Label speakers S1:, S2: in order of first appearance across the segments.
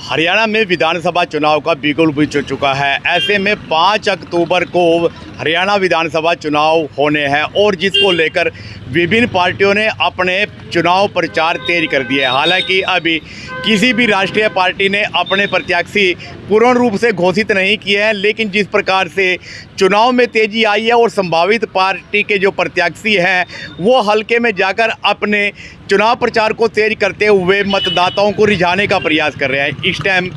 S1: हरियाणा में विधानसभा चुनाव का बिगुल भी चल चुका है। ऐसे में 5 अक्टूबर को हरियाणा विधानसभा चुनाव होने हैं और जिसको लेकर विभिन्न पार्टियों ने अपने चुनाव प्रचार तेज कर दिए। हालांकि अभी किसी भी राष्ट्रीय पार्टी ने अपने प्रत्याशी पूर्ण रूप से घोषित नहीं किए हैं, लेकिन जिस प्रकार से चुनाव में तेजी आई है और संभावित पार्टी के जो प्रत्याशी हैं वो हल्के में जाकर अपने चुनाव प्रचार को तेज करते हुए मतदाताओं को रिझाने का प्रयास कर रहे हैं। इस टाइम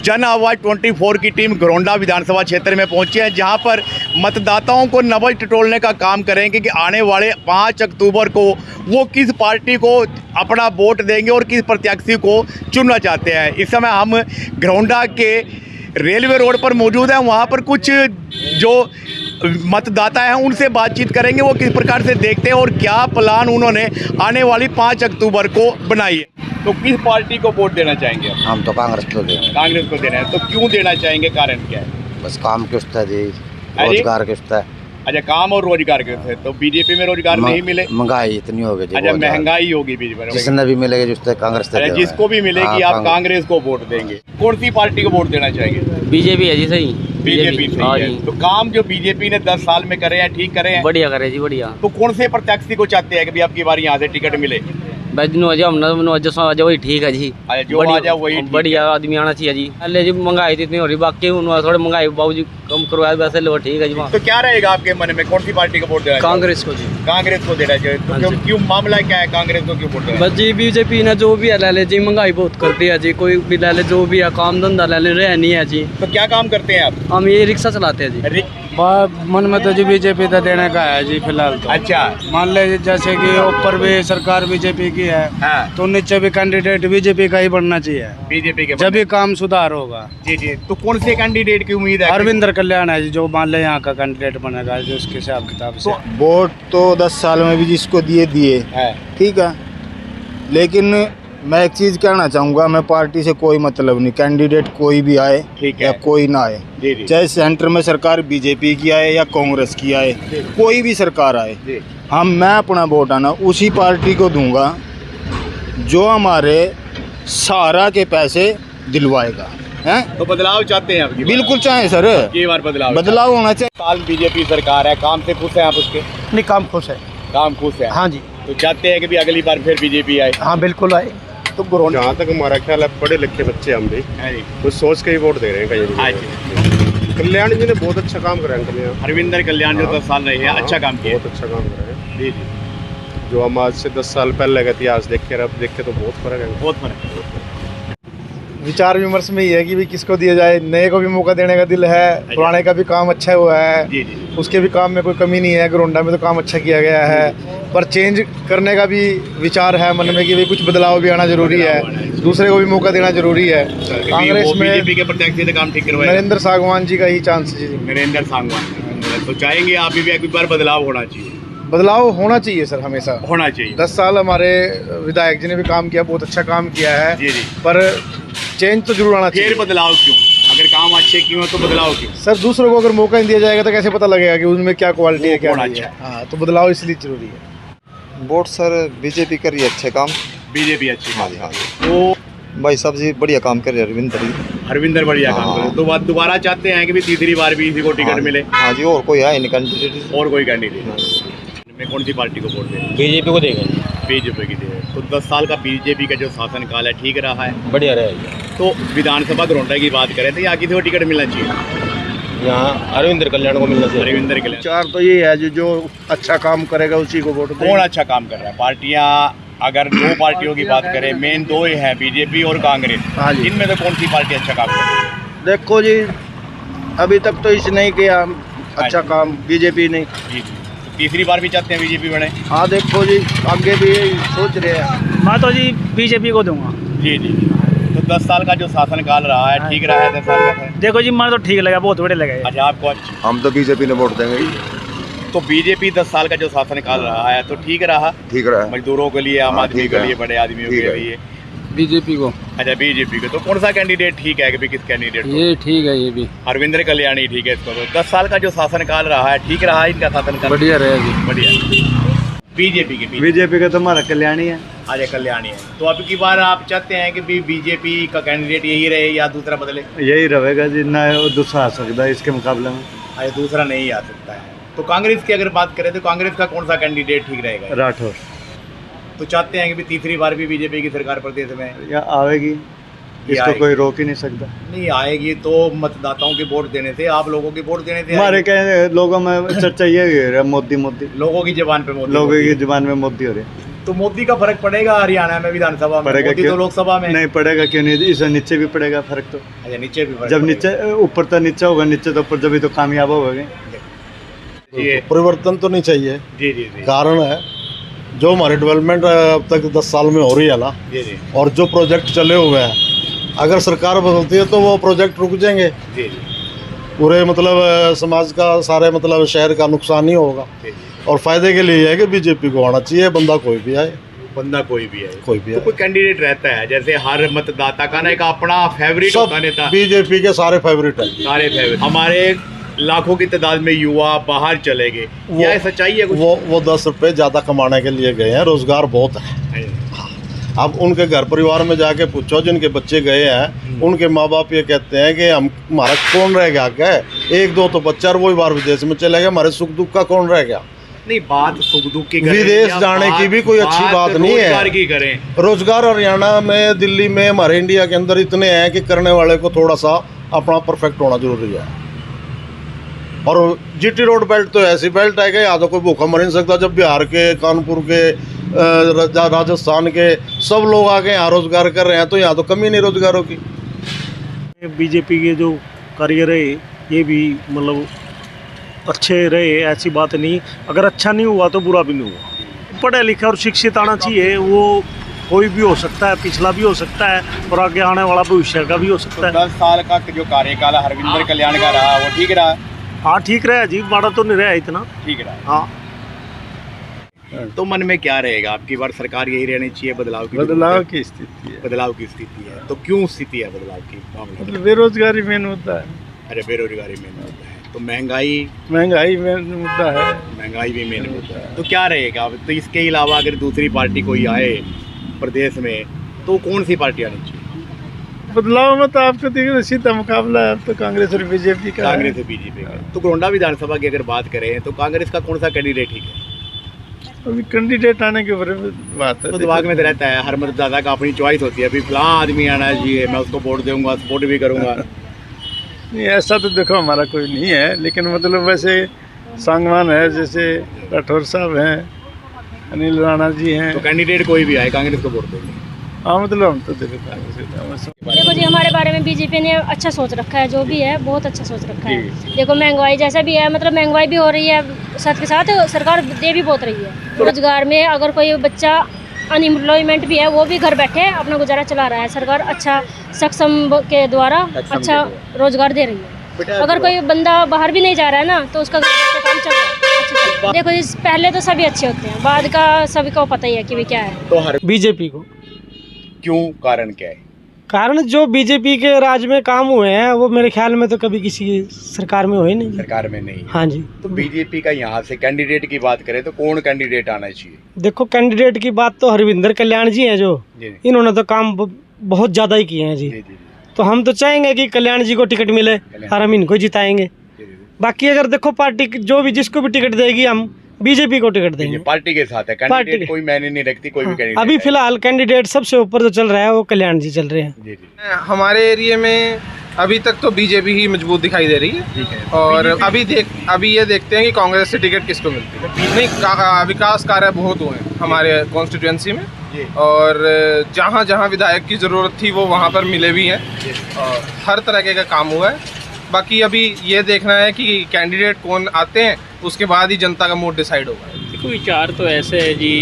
S1: जन आवाज़ 24 की टीम घरौंडा विधानसभा क्षेत्र में पहुंची है, जहां पर मतदाताओं को नब्ज टटोलने का काम करेंगे कि आने वाले 5 अक्टूबर को वो किस पार्टी को अपना वोट देंगे और किस प्रत्याशी को चुनना चाहते हैं। इस समय हम घरौंडा के रेलवे रोड पर मौजूद हैं। वहां पर कुछ जो मतदाता हैं उनसे बातचीत करेंगे, वो किस प्रकार से देखते हैं और क्या प्लान उन्होंने आने वाली 5 अक्टूबर को बनाई है। तो किस पार्टी को वोट देना चाहेंगे?
S2: हम तो कांग्रेस को देंगे।
S1: कांग्रेस को देना है। तो क्यों देना चाहेंगे, कारण क्या है?
S2: बस काम की उस्ता जी, रोजगार की उस्ता है।
S1: अच्छा, काम और रोजगार के थे। तो बीजेपी में रोजगार नहीं मिले,
S2: महंगाई इतनी हो गई जी।
S1: अच्छा, महंगाई होगी बीजेपी में।
S2: जिसने भी मिलेगी जिससे कांग्रेस
S1: अच्छा, जिसको भी मिलेगी आप कांग्रेस को वोट देंगे। कौन सी पार्टी को वोट देना चाहेंगे?
S3: बीजेपी है जी। सही,
S1: बीजेपी सही है। तो काम जो बीजेपी ने 10 साल में करे हैं, ठीक करे हैं,
S3: बढ़िया करे जी, बढ़िया।
S1: तो कौन से प्रत्याशी को चाहते हैं कि भी आपकी बार यहाँ से टिकट मिले?
S3: वही ठीक है जी।
S1: जो आ जाए वही
S3: बढ़िया आदमी आना चाहिए जी। अल्ले जी महंगाई इतनी हो रही, बाकी थोड़ी महंगाई बाबू जी कम करवाया, वैसे लो ठीक है जी।
S1: तो क्या रहेगा आपके मन में, कौन सी पार्टी को वोट देना?
S3: कांग्रेस को जी।
S1: कांग्रेस को देना चाहिए। तो क्यों मामला क्या है, कांग्रेस को क्यों वोट देना?
S3: बस जी बीजेपी ने जो भी है ले ले जी, महंगाई बहुत कर दी है जी। कोई भी ले ले, जो भी है काम धंधा ले ले, रह नहीं है जी।
S1: तो क्या काम करते हैं आप?
S3: हम ये रिक्शा चलाते हैं जी।
S4: मन में तो जी बीजेपी तो देने का है जी फिलहाल तो।
S1: अच्छा,
S4: मान ले जैसे कि ऊपर भी सरकार बीजेपी की है,
S1: हाँ।
S4: तो नीचे भी कैंडिडेट बीजेपी का ही बनना चाहिए,
S1: बीजेपी के
S4: जब भी काम सुधार होगा।
S1: जी जी। तो कौन से कैंडिडेट की उम्मीद है?
S4: अरविंदर कल्याण है जी, जो मान ले यहाँ का कैंडिडेट बनेगा जो उसके हिसाब किताब से।
S5: वोट तो 10 साल में भी जिसको दिए
S1: है,
S5: ठीक है, लेकिन मैं एक चीज़ कहना चाहूँगा, मैं पार्टी से कोई मतलब नहीं, कैंडिडेट कोई भी आए
S1: ठीक
S5: या
S1: है,
S5: कोई ना आए,
S1: जी जी,
S5: चाहे सेंटर में सरकार बीजेपी की आए या कांग्रेस की आए, कोई भी सरकार आए,
S1: जी।
S5: मैं अपना वोट आना उसी पार्टी को दूंगा जो हमारे सहारा के पैसे दिलवाएगा। हैं?
S1: तो बदलाव चाहते हैं आपकी?
S5: बिल्कुल चाहे सर,
S1: ये बार
S5: बदलाव होना चाहिए।
S1: साल बीजेपी सरकार है, काम से खुश हैं आप उसके?
S4: नहीं, काम खुश है।
S1: काम खुश है,
S4: हाँ जी।
S1: तो चाहते हैं कि भी अगली बार फिर बीजेपी आए?
S4: हाँ बिल्कुल आए।
S1: तो घरौंडा
S6: जहाँ तक हमारा ख्याल है, पढ़े लिखे बच्चे हम भी कुछ सोच के ही वोट दे रहे हैं कहीं भी। कल्याण जी ने बहुत अच्छा काम करा है। कल्याण
S1: हरविंदर कल्याण जो 10 साल रहे हैं, अच्छा काम किया,
S6: बहुत अच्छा काम करा है
S1: जी जी।
S6: जो हम आज से 10 साल पहले का इतिहास देखे और अब देखे तो बहुत फर्क है,
S1: बहुत फर्क है।
S4: विचार विमर्श में ही है कि भी किसको दिया जाए। नए को भी मौका देने का दिल है, पुराने का भी काम अच्छा हुआ है,
S1: जी जी,
S4: उसके भी काम में कोई कमी नहीं है। घरौंडा में तो काम अच्छा किया गया है, पर चेंज करने का भी विचार है मन में कि भाई कुछ बदलाव भी आना जरूरी है, दूसरे को भी मौका देना जरूरी है। कांग्रेस में
S1: बीजेपी के प्रत्याशी ने काम ठीक करवाया,
S4: नरेंद्र सागवान जी का ही चांस है।
S1: नरेंद्र सांगवान। तो चाहेंगे आप भी एक बार बदलाव होना चाहिए?
S4: बदलाव होना चाहिए सर, हमेशा
S1: होना चाहिए।
S4: 10 साल हमारे विधायक जी ने भी काम किया, बहुत अच्छा काम किया है,
S1: जी जी,
S4: पर चेंज तो जरूर आना चाहिए।
S1: फिर बदलाव क्यों? अगर काम अच्छे क्यों तो बदलाव क्यों?
S4: सर दूसरों को अगर मौका नहीं दिया जाएगा तो कैसे पता लगेगा कि उनमें क्या क्वालिटी है, क्या
S1: कौन
S4: नहीं है।
S1: अच्छा
S4: हाँ, तो बदलाव इसलिए जरूरी है।
S7: वोट सर बीजेपी कर रही है अच्छे काम।
S1: बीजेपी अच्छी?
S7: हाँ जी, हाँ जी।
S1: तो
S7: भाई साहब जी बढ़िया काम कर रहे हैं
S1: हरविंदर बढ़िया काम करे, तो बात दोबारा चाहते हैं कि भी तीसरी बार भी इसी को टिकट मिले?
S7: हाँ जी, और कोई है नहीं कैंडिडेट?
S1: और कोई कैंडिडेट में कौन सी पार्टी को वोट दें?
S3: बीजेपी को देगा,
S1: बीजेपी की दे। तो 10 साल का बीजेपी का जो शासनकाल है, ठीक रहा है?
S3: बढ़िया रहेगा।
S1: तो विधानसभा घरौंडा की बात करें तो यहाँ किसी को टिकट मिलना चाहिए?
S3: यहाँ अरविंदर कल्याण को मिलना चाहिए।
S1: अरविंदर कल्याण।
S4: विचार तो ये है जो अच्छा काम करेगा उसी को वोट
S1: कौन अच्छा काम कर रहा है? पार्टियाँ अगर 2 पार्टियों की बात करें, मेन 2 ही हैं, बीजेपी और कांग्रेस,
S4: हाँ जी।
S1: इनमें से कौन सी पार्टी अच्छा काम कर रही है?
S4: देखो जी, अभी तक तो इसने नहीं किया अच्छा काम, बीजेपी ने।
S1: जी, तो तीसरी बार भी चाहते हैं बीजेपी बने?
S4: हाँ देखो जी, आगे भी यही सोच रहे हैं।
S3: मैं तो जी बीजेपी को दूंगा।
S1: जी जी। तो 10 साल का जो शासनकाल रहा है, ठीक रहा है 10 साल का?
S3: देखो जी, मैं तो ठीक लगा, बहुत बड़े लगे।
S1: अच्छा, आपको अच्छा?
S7: हम तो बीजेपी ने वोट देंगे।
S1: तो बीजेपी 10 साल का जो शासनकाल रहा है तो ठीक रहा?
S7: ठीक रहा है,
S1: मजदूरों के लिए, आम आदमी
S7: ठीक
S1: के
S7: है।
S1: लिए, बड़े आदमियों
S7: ठीक
S1: के
S7: है।
S1: लिए।
S4: बीजेपी को।
S1: अच्छा, बीजेपी को। तो कौन सा कैंडिडेट ठीक है कि भी किस कैंडिडेट को?
S4: ये ठीक है, ये भी
S1: हरविंदर कल्याणी ठीक है इसको। तो 10 साल का जो शासनकाल रहा है, ठीक रहा है इनका शासनकाल?
S4: बढ़िया रहेगी।
S1: बढ़िया। बीजेपी के पीछे?
S8: बीजेपी का तो हमारा कल्याणी है।
S1: आज कल्याणी है, तो अब की बार आप चाहते हैं कि बीजेपी का कैंडिडेट यही रहे या दूसरा बदले?
S8: यही रहेगा जी, ना दूसरा आ सकता है इसके मुकाबले में।
S1: आज दूसरा नहीं आ सकता है। तो कांग्रेस की अगर बात करें तो कांग्रेस का कौन सा कैंडिडेट ठीक रहेगा?
S8: राठौर।
S1: तो चाहते हैं कि तीसरी बार भी बीजेपी की सरकार प्रदेश में
S8: या आएगी, इसको कोई रोक ही नहीं सकता।
S1: नहीं आएगी तो मतदाताओं के वोट देने से, आप लोगों के वोट देने से
S8: हमारे क्या लोगों में चर्चा ये हो रहा है, मोदी मोदी,
S1: लोगों की जुबान पे मोदी,
S8: लोगों की जुबान में मोदी हो रही है।
S1: तो मोदी का फर्क पड़ेगा हरियाणा में विधानसभा में?
S8: पड़ेगा
S1: मोदी तो लोकसभा में
S8: नहीं पड़ेगा, क्यों नहीं, इसे नीचे भी पड़ेगा फर्क तो।
S1: अच्छा, नीचे भी फर्क
S8: जब
S1: पड़ेगा।
S8: नीचे ऊपर तो नीचे होगा, नीचे तो ऊपर, जब तो कामयाब होगा।
S9: परिवर्तन तो नहीं चाहिए।
S1: जी जी जी
S9: कारण है जो हमारी डेवलपमेंट अब तक 10 साल में हो रही है ना,
S1: जी जी
S9: और जो प्रोजेक्ट चले हुए हैं, अगर सरकार बदलती है तो वो प्रोजेक्ट रुक जाएंगे।
S1: जी
S9: पूरे मतलब समाज का, सारे मतलब शहर का नुकसान ही होगा।
S1: जी।
S9: और फायदे के लिए है कि बीजेपी को आना चाहिए, बंदा कोई भी आए,
S1: बंदा कोई भी है,
S9: कोई भी
S1: तो
S9: आए।
S1: कोई कैंडिडेट रहता है, जैसे हर मतदाता का ना एक अपना फेवरेट
S9: सब
S1: होता नेता,
S9: बीजेपी के सारे फेवरेट हैं।
S1: सारे फेवरेट। हमारे लाखों की तादाद में युवा बाहर चले गए, क्या सच्चाई है कुछ?
S9: वो 10 रुपये ज़्यादा कमाने के लिए गए हैं, रोजगार बहुत है। अब उनके घर परिवार में जाके पूछो, जिनके बच्चे गए हैं उनके माँ बाप ये कहते हैं कि हमारा कौन रह गया, क्या एक दो तो बच्चा और वही बार विदेश में चले गए, हमारे सुख दुख का कौन रह गया?
S1: नहीं, बात सुख दुख की करें,
S9: विदेश जाने की भी कोई अच्छी बात नहीं है।
S1: रोजगार की करें।
S9: रोजगार हरियाणा में, दिल्ली में, हमारे इंडिया के अंदर इतने हैं कि करने वाले को थोड़ा सा अपना परफेक्ट होना जरूरी है। और जीटी रोड बेल्ट तो ऐसी बेल्ट है कि यहाँ तो कोई भूखा मर नहीं सकता। जब बिहार के, कानपुर के, राजस्थान के सब लोग आके यहाँ रोजगार कर रहे हैं, तो यहाँ तो कमी नहीं रोजगारों की।
S10: बीजेपी के जो कार्य रहे ये भी मतलब अच्छे रहे, ऐसी बात नहीं। अगर अच्छा नहीं हुआ तो बुरा भी नहीं हुआ। पढ़े लिखे और शिक्षित आना चाहिए, वो कोई भी हो सकता है, पिछला भी हो सकता है और आगे आने वाला भविष्य का भी हो सकता है।
S1: 10 साल का जो कार्यकाल हरविंदर कल्याण का रहा, वो ठीक रहा?
S10: हाँ ठीक रहा जी, माड़ा तो नहीं रहा इतना,
S1: ठीक रहा।
S10: हाँ।
S1: तो मन में क्या रहेगा, आपकी बार सरकार यही रहनी चाहिए? बदलाव की
S8: की स्थिति है,
S1: बदलाव की स्थिति है, तो क्यों स्थिति है बदलाव की मामले में?
S8: बेरोजगारी मेन मुद्दा है।
S1: अरे बेरोजगारी मेन मुद्दा है, तो महंगाई
S8: मेन मुद्दा है।
S1: महंगाई भी मेन मुद्दा है, तो क्या रहेगा? तो इसके अलावा अगर दूसरी पार्टी कोई आए प्रदेश में, तो कौन सी पार्टी आनी चाहिए?
S8: बदलाव में तो आपको देखिए सीधा मुकाबला है, अब तो कांग्रेस और बीजेपी का।
S1: कांग्रेस और बीजेपी का। तो गोंडा विधानसभा की अगर बात करें तो कांग्रेस का कौन सा कैंडिडेट ठीक है?
S8: अभी कैंडिडेट आने के ऊपर बात है।
S1: तो दिमाग में तो रहता है, हर मतदाता का अपनी चॉइस होती है, अभी फलां आदमी आना चाहिए, मैं उसको वोट दूंगा, सपोर्ट भी करूंगा।
S8: नहीं, ऐसा तो देखो हमारा कोई नहीं है, लेकिन मतलब वैसे सांगवान है, जैसे राठौर साहब हैं, अनिल राणा जी हैं,
S1: तो कैंडिडेट कोई भी आए कांग्रेस को वोट देंगे?
S8: हाँ मतलब हम तो देखो
S11: देखो जी, हमारे बारे में बीजेपी ने अच्छा सोच रखा है, जो भी है बहुत अच्छा सोच रखा है। देखो महंगाई जैसा भी है, मतलब महंगाई भी हो रही है, साथ के साथ सरकार दे भी बहुत रही है। रोजगार में अगर कोई बच्चा अनएम्प्लॉयमेंट भी है, वो भी घर बैठे अपना गुजारा चला रहा है। सरकार अच्छा सक्षम के द्वारा अच्छा रोजगार दे रही है। अगर कोई बंदा बाहर भी नहीं जा रहा है ना, तो उसका घर बैठे काम चल रहा है, अच्छा चल रहा है। देखो इस पहले तो सभी अच्छे होते हैं, बाद का सभी को पता ही है कि भी क्या है।
S1: तो हर
S3: बीजेपी को।
S1: क्यों, कारण क्या है?
S3: कारण जो बीजेपी के राज में काम हुए हैं वो मेरे ख्याल में तो कभी किसी सरकार में हुए नहीं।
S1: सरकार में नहीं।
S3: हाँ जी।
S1: तो बीजेपी का यहाँ से कैंडिडेट की बात करें तो कौन कैंडिडेट आना चाहिए?
S3: देखो कैंडिडेट की बात तो हरविंदर कल्याण जी हैं, जो इन्होंने तो काम बहुत ज़्यादा ही किए हैं जी। तो हम तो चाहेंगे कि कल्याण जी को टिकट मिले और हम इनको जिताएंगे। बाकी अगर देखो पार्टी जो भी जिसको भी टिकट देगी, हम बीजेपी को टिकट देंगे।
S1: पार्टी के साथ है कैंडिडेट, कोई मैंने नहीं रखती, कोई भी कैंडिडेट।
S3: अभी फिलहाल कैंडिडेट सबसे ऊपर जो चल रहा है वो कल्याण जी चल रहे हैं।
S12: हमारे एरिया में अभी तक तो बीजेपी ही मजबूत दिखाई दे रही है। और अभी ये देखते हैं कि कांग्रेस से टिकट किसको मिलती है। नहीं, विकास कार्य बहुत हुए हैं हमारे कॉन्स्टिट्यूएंसी में, और जहाँ जहाँ विधायक की ज़रूरत थी वो वहाँ पर मिले भी हैं, और हर तरह का काम हुआ है। बाकी अभी ये देखना है कि कैंडिडेट कौन आते हैं, उसके बाद ही जनता का मूड डिसाइड होगा।
S13: देखो विचार तो ऐसे है जी,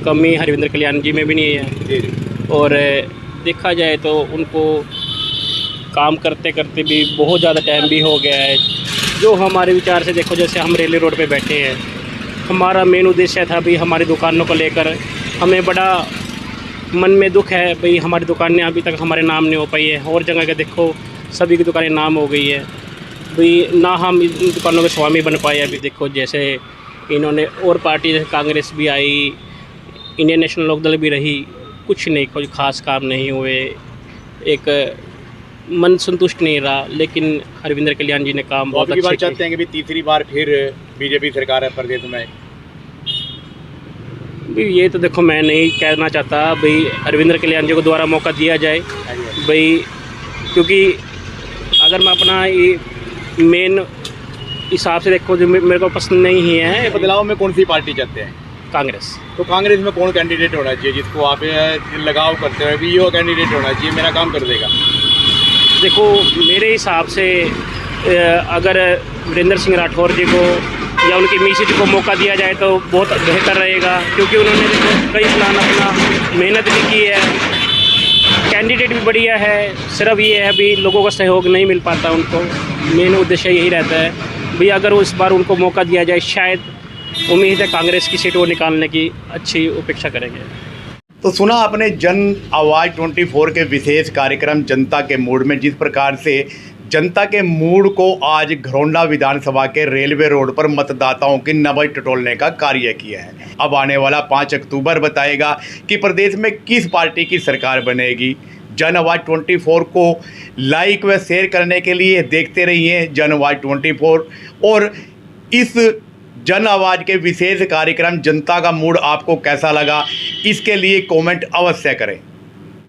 S13: कमी हरविंदर कल्याण जी में भी नहीं है, और देखा जाए तो उनको काम करते करते भी बहुत ज़्यादा टाइम भी हो गया है। जो हमारे विचार से देखो, जैसे हम रेलवे रोड पे बैठे हैं, हमारा मेन उद्देश्य था भी हमारी दुकानों को लेकर हमें बड़ा मन में दुख है भाई, हमारी दुकानें अभी तक हमारे नाम नहीं हो पाई है। और जगह के देखो सभी की दुकानें नाम हो गई है भाई, ना हम इन दुकानों के स्वामी बन पाए। अभी देखो जैसे इन्होंने और पार्टी जैसे कांग्रेस भी आई, इंडियन नेशनल लोकदल भी रही, कुछ नहीं, कोई खास काम नहीं हुए, एक मन संतुष्ट नहीं रहा। लेकिन हरविंदर कल्याण जी ने काम बहुत अच्छे
S1: चाहते हैं कि भी तीसरी बार फिर बीजेपी सरकार है प्रदेश में।
S13: भी ये तो देखो मैं नहीं कहना चाहता भाई हरविंदर कल्याण जी को दोबारा मौका दिया जाए भाई, क्योंकि अगर मैं अपना ये मेन हिसाब से देखो जो मेरे को पसंद नहीं ही है।
S1: बदलाव में कौन सी पार्टी चाहते हैं?
S13: कांग्रेस।
S1: तो कांग्रेस में कौन कैंडिडेट होना चाहिए जिसको आप लगाव करते हो भी ये कैंडिडेट होना चाहिए मेरा काम कर देगा? देखो
S13: मेरे हिसाब से अगर वीरेंद्र सिंह राठौर जी को या उनकी मिसेज को मौका दिया जाए तो बहुत बेहतर रहेगा, क्योंकि उन्होंने कई साल अपना मेहनत भी की है, कैंडिडेट भी बढ़िया है। सिर्फ ये है अभी लोगों का सहयोग नहीं मिल पाता उनको, मेन उद्देश्य यही रहता है भाई अगर इस बार उनको मौका दिया जाए शायद उम्मीद है कांग्रेस की सीट वो निकालने की अच्छी उपेक्षा करेंगे।
S1: तो सुना आपने जन आवाज़ 24 के विशेष कार्यक्रम जनता के मूड में जिस प्रकार से जनता के मूड को आज घरौंडा विधानसभा के रेलवे रोड पर मतदाताओं की नब्ज टटोलने का कार्य किया है। अब आने वाला 5 अक्टूबर बताएगा कि प्रदेश में किस पार्टी की सरकार बनेगी। जन आवाज़ 24 को लाइक व शेयर करने के लिए देखते रहिए जन आवाज़ 24, और इस जन आवाज़ के विशेष कार्यक्रम जनता का मूड आपको कैसा लगा इसके लिए कमेंट अवश्य करें।